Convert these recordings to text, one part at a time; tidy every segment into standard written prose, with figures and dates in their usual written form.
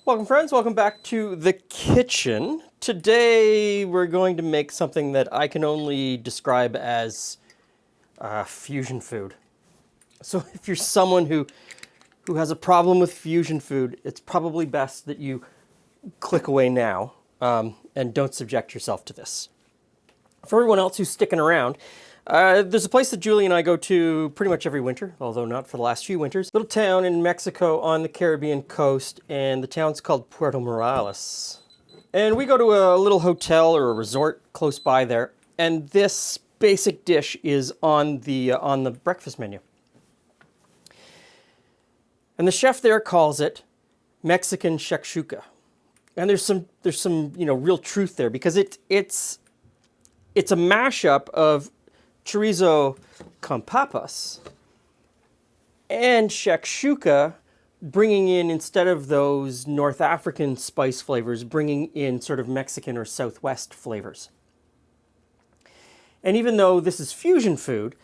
Welcome friends, welcome back to the kitchen. Today we're going to make something that I can only describe as fusion food. So if you're someone who has a problem with fusion food, it's probably best that you click away now and don't subject yourself to this. For everyone else who's sticking around, there's a place that Julie and I go to pretty much every winter, although not for the last few winters. Little town in Mexico on the Caribbean coast, and the town's called Puerto Morelos. And we go to a little hotel or a resort close by there, and this basic dish is on the breakfast menu. And the chef there calls it Mexican Shakshuka. And there's some real truth there, because it's a mashup of chorizo con papas and shakshuka, bringing in, instead of those North African spice flavors, bringing in sort of Mexican or Southwest flavors. And even though this is fusion food,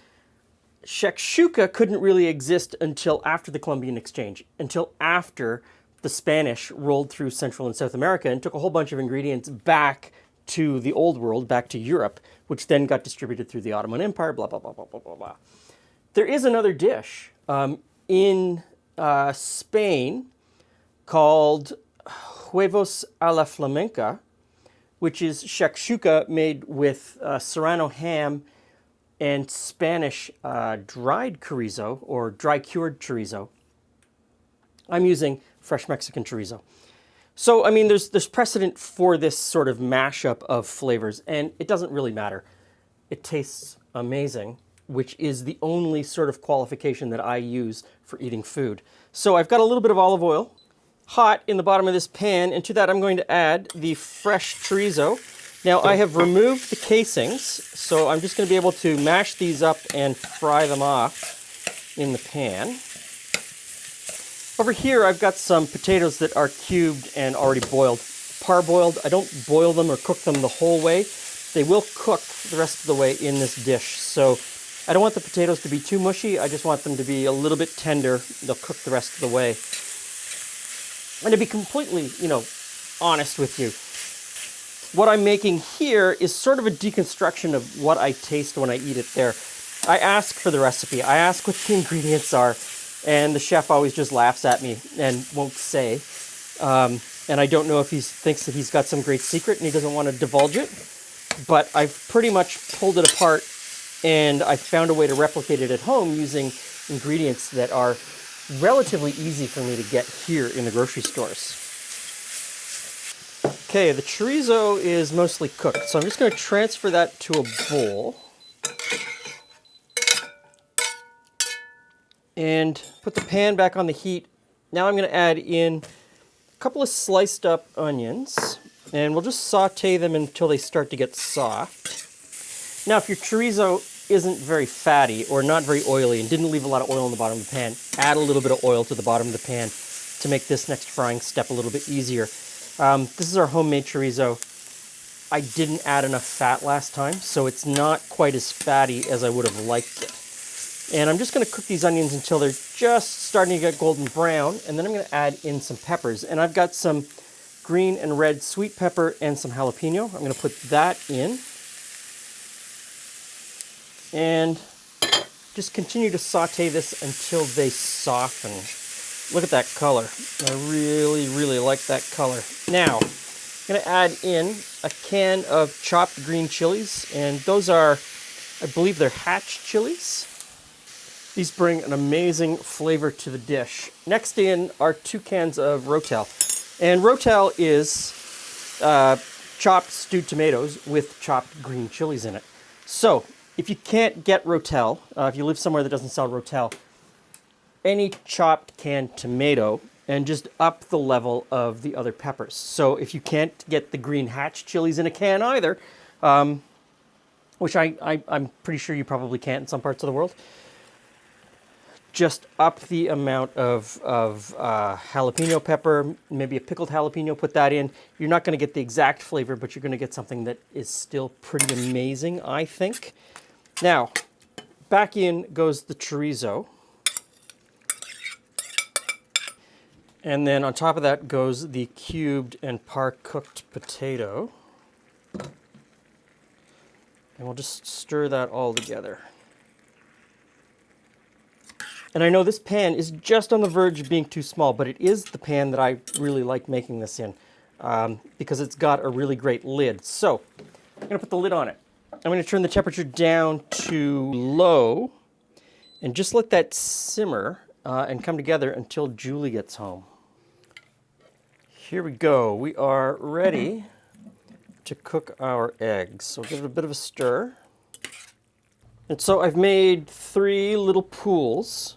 shakshuka couldn't really exist until after the Columbian Exchange, until after the Spanish rolled through Central and South America and took a whole bunch of ingredients back to the old world, back to Europe, which then got distributed through the Ottoman Empire, blah, blah, blah, blah, blah, blah, blah. There is another dish in Spain called Huevos a la Flamenca, which is shakshuka made with Serrano ham and Spanish dried chorizo, or dry cured chorizo. I'm using fresh Mexican chorizo. So, I mean, there's precedent for this sort of mashup of flavors, and it doesn't really matter. It tastes amazing, which is the only sort of qualification that I use for eating food. So I've got a little bit of olive oil hot in the bottom of this pan, and to that I'm going to add the fresh chorizo. Now, I have removed the casings, so I'm just going to be able to mash these up and fry them off in the pan. Over here, I've got some potatoes that are cubed and already boiled. Parboiled. I don't boil them or cook them the whole way. They will cook the rest of the way in this dish. So I don't want the potatoes to be too mushy. I just want them to be a little bit tender. They'll cook the rest of the way. And to be completely, honest with you, what I'm making here is sort of a deconstruction of what I taste when I eat it there. I ask for the recipe. I ask what the ingredients are. And the chef always just laughs at me and won't say. And I don't know if he thinks that he's got some great secret and he doesn't want to divulge it. But I've pretty much pulled it apart, and I found a way to replicate it at home using ingredients that are relatively easy for me to get here in the grocery stores. Okay, the chorizo is mostly cooked, so I'm just going to transfer that to a bowl. And put the pan back on the heat. Now I'm going to add in a couple of sliced up onions, and we'll just saute them until they start to get soft. Now, if your chorizo isn't very fatty or not very oily and didn't leave a lot of oil in the bottom of the pan, add a little bit of oil to the bottom of the pan to make this next frying step a little bit easier. This is our homemade chorizo. I didn't add enough fat last time, so it's not quite as fatty as I would have liked it. And I'm just going to cook these onions until they're just starting to get golden brown, and then I'm going to add in some peppers. And I've got some green and red sweet pepper and some jalapeno. I'm going to put that in. And just continue to saute this until they soften. Look at that color. I really, really like that color. Now, I'm going to add in a can of chopped green chilies, and those are, I believe they're hatch chilies. These bring an amazing flavor to the dish. Next in are 2 cans of Ro Tel. And Ro Tel is chopped stewed tomatoes with chopped green chilies in it. So, if you can't get Ro Tel, if you live somewhere that doesn't sell Ro Tel, any chopped canned tomato, and just up the level of the other peppers. So if you can't get the green hatch chilies in a can either, which I'm pretty sure you probably can't in some parts of the world, just up the amount of jalapeno pepper, maybe a pickled jalapeno, put that in. You're not going to get the exact flavor, but you're going to get something that is still pretty amazing, I think. Now, back in goes the chorizo. And then on top of that goes the cubed and par-cooked potato. And we'll just stir that all together. And I know this pan is just on the verge of being too small, but it is the pan that I really like making this in because it's got a really great lid. So I'm going to put the lid on it. I'm going to turn the temperature down to low and just let that simmer and come together until Julie gets home. Here we go. We are ready to cook our eggs. So give it a bit of a stir. And so I've made 3 little pools.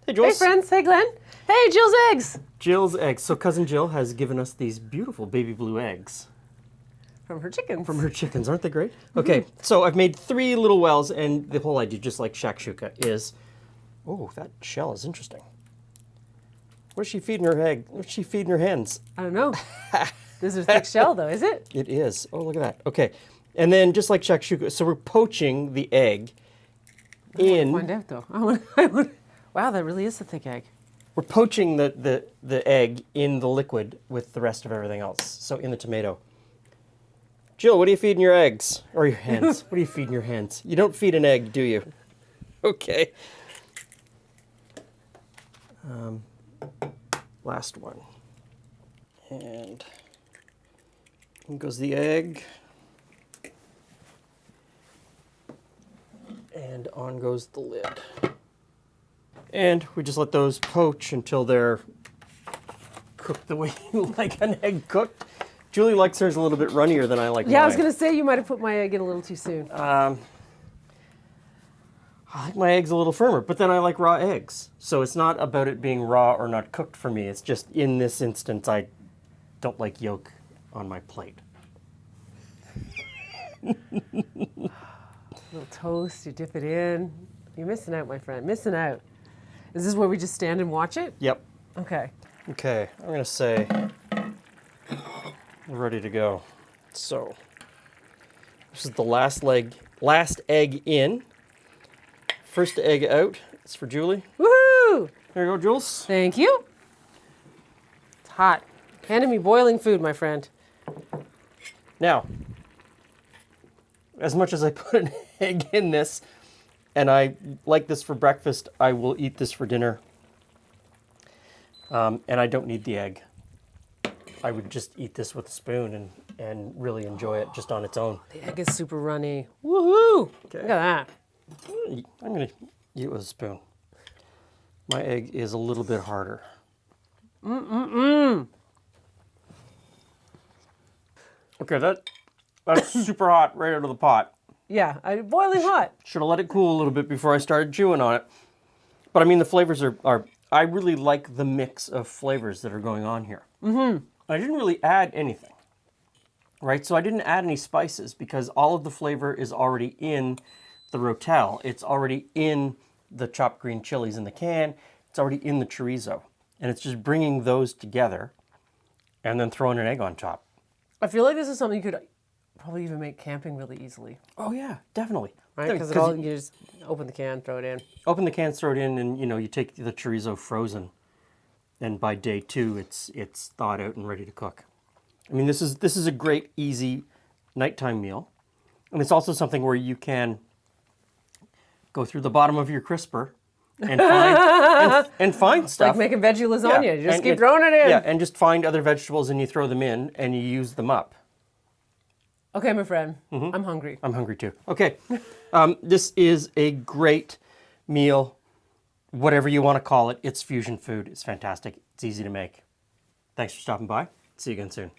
Hey, Jules. Hey, friends. Hey, Glenn. Hey, Jill's eggs. Jill's eggs. So Cousin Jill has given us these beautiful baby blue eggs. From her chickens. From her chickens. Aren't they great? Okay, so I've made 3 little wells, and the whole idea, just like shakshuka, is... Oh, that shell is interesting. What is she feeding her egg? What's she feeding her hens? I don't know. This is a thick shell, though, is it? It is. Oh, look at that. Okay, and then just like shakshuka, so we're poaching the egg in... Find out, though. Wow, that really is a thick egg. We're poaching the egg in the liquid with the rest of everything else, so in the tomato. Jill, what are you feeding your eggs? Or your hens? What are you feeding your hens? You don't feed an egg, do you? Okay. Last one. And in goes the egg. And on goes the lid. And we just let those poach until they're cooked the way you like an egg cooked. Julie likes hers a little bit runnier than I like mine. Yeah, I was going to say you might have put my egg in a little too soon. I like my eggs a little firmer, but then I like raw eggs. So it's not about it being raw or not cooked for me. It's just in this instance, I don't like yolk on my plate. Little toast, you dip it in. You're missing out, my friend. Missing out. Is this where we just stand and watch it? Yep. Okay. Okay, I'm going to say we're ready to go. So this is the last egg in. First egg out. It's for Julie. Woohoo! There you go, Jules. Thank you. It's hot. Handing me boiling food, my friend. Now, as much as I put an egg in this, and I like this for breakfast, I will eat this for dinner. And I don't need the egg. I would just eat this with a spoon and really enjoy it just on its own. The egg is super runny. Woohoo! Okay. Look at that. I'm going to eat it with a spoon. My egg is a little bit harder. Okay, that's super hot right out of the pot. Yeah, boiling hot. Should have let it cool a little bit before I started chewing on it. But I mean, the flavors are I really like the mix of flavors that are going on here. I didn't really add anything, right? So I didn't add any spices because all of the flavor is already in the Ro Tel. It's already in the chopped green chilies in the can. It's already in the chorizo. And it's just bringing those together and then throwing an egg on top. I feel like this is something you could probably even make camping really easily. Oh yeah, definitely. Right? Because you just open the can, throw it in. Open the can, throw it in, and you take the chorizo frozen. And by day 2, it's thawed out and ready to cook. I mean, this is a great, easy nighttime meal. And it's also something where you can go through the bottom of your crisper and find and find stuff. Like making veggie lasagna. Yeah. You just keep throwing it in. Yeah, and just find other vegetables and you throw them in and you use them up. Okay, my friend. I'm hungry. I'm hungry too. Okay. This is a great meal. Whatever you want to call it, it's fusion food. It's fantastic. It's easy to make. Thanks for stopping by. See you again soon.